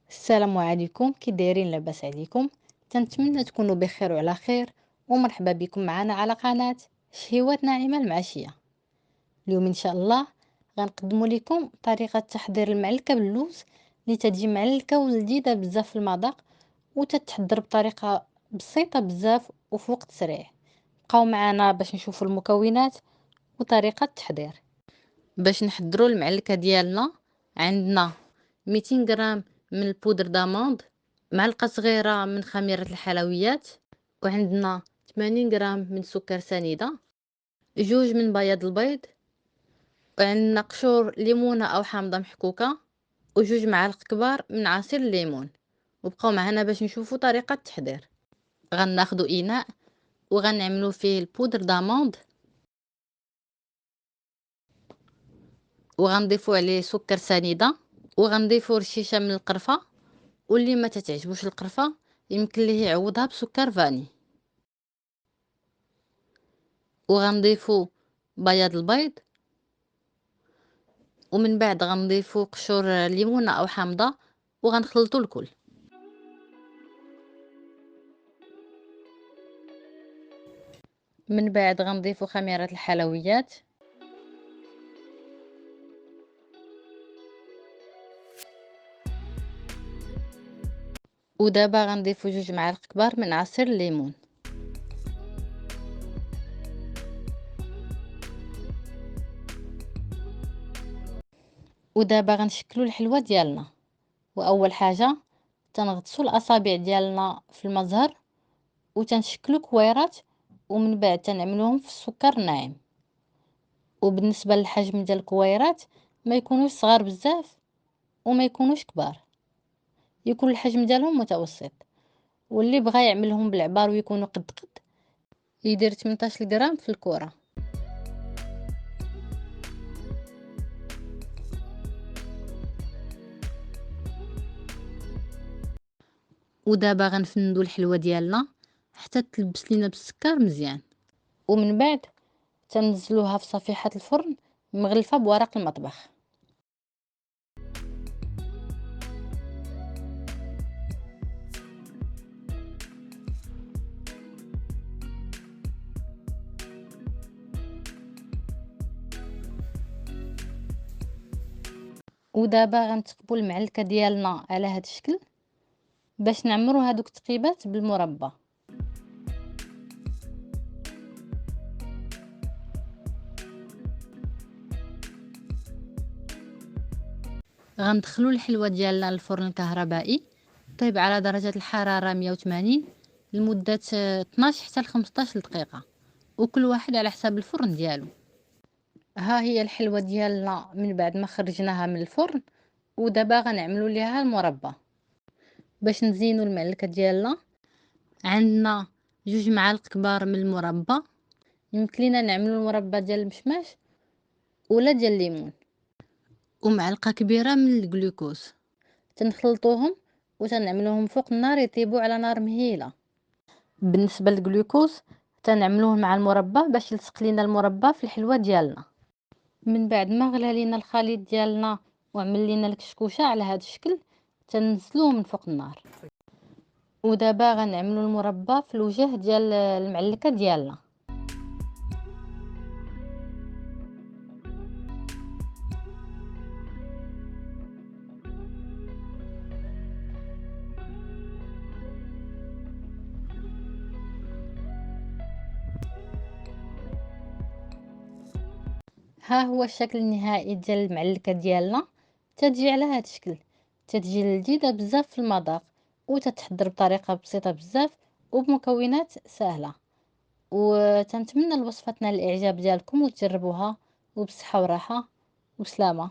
السلام عليكم، كي دايرين؟ لاباس عليكم؟ تنتمنى تكونوا بخير وعلى خير، ومرحبا بكم معنا على قناة شهيوات ناعمة المعشية. اليوم ان شاء الله غنقدموا لكم طريقة تحضير المعلكة باللوز اللي تجي معلكة ولذيذة بزاف في المذاق، وتتحضر بطريقة بسيطة بزاف وفي وقت سريع. بقاو معنا باش نشوفوا المكونات وطريقة التحضير. باش نحضروا المعلكة ديالنا عندنا 200 غرام من البودر داموند، معلقة صغيرة من خميرة الحلويات، وعندنا 80 غرام من سكر سنيدة، جوج من بياض البيض، وعندنا قشور ليمونة أو حامضة محكوكة، وجوج معالق كبار من عصير الليمون. وبقاو معنا باش نشوفوا طريقة التحضير. غناخدو إناء وغنعملو فيه البودر داموند، وغنضيفو عليه سكر سنيدة، وغنضيفو رشيشة من القرفة، واللي ما تتعجبوش القرفة يمكن ليه يعوضها بسكر فاني. وغنضيفو بياض البيض، ومن بعد غنضيفو قشور ليمونة او حامضة وغنخلطو الكل. من بعد غنضيفو خميرة الحلويات، ودابا غنضيفو جوج معالق كبار من عصير الليمون. ودابا غنشكلو الحلوى ديالنا. واول حاجه تنغطسو الاصابع ديالنا في المزهر وتنشكلو كويرات، ومن بعد تنعملوهم في السكر الناعم. وبالنسبه للحجم ديال الكويرات ما يكونوش صغار بزاف وما يكونوش كبار، يكون الحجم ديالهم متوسط. واللي بغى يعملهم بالعبار ويكونوا قد قد يدير 18 غرام في الكره. ودابا غنفندو الحلوى ديالنا حتى تلبس لينا بالسكر مزيان، ومن بعد تنزلوها في صفيحه الفرن مغلفه بورق المطبخ. ودابا غنتقبو المعلكه ديالنا على هذا الشكل باش نعمرو هذوك التقيبات بالمربى. غندخلو الحلوى ديالنا للفرن الكهربائي طيب على درجة الحرارة 180 لمدة 12 حتى ل 15 دقيقة، وكل واحد على حساب الفرن ديالو. ها هي الحلوى ديالنا من بعد ما خرجناها من الفرن، ودابا غنعملو ليها المربى. باش نزينو المعلكة ديالنا عندنا جوج معالق كبار من المربى، يمكن لينا نعملو المربى ديال المشماش ولا ديال الليمون، ومعلقة كبيرة من الجلوكوز. تنخلطوهم وتنعملوهم فوق النار يطيبوا على نار مهيلة. بالنسبة للجلوكوز تنعملوه مع المربى باش يلصق لينا المربى في الحلوى ديالنا. من بعد ما غلى لينا الخليط ديالنا وعمل لينا الكشكوشه على هذا الشكل تنزلوه من فوق النار. ودابا غنعملوا المربى في الوجه ديال المعلكه ديالنا. ها هو الشكل النهائي ديال المعلكه ديالنا. تتجي على هذا الشكل، تتجي لذيذه بزاف في المذاق، وتتحضر بطريقه بسيطه بزاف وبمكونات سهله. وتنتمنى الوصفه تنال الاعجاب ديالكم وتجربوها، وبصحه وراحه وسلامه.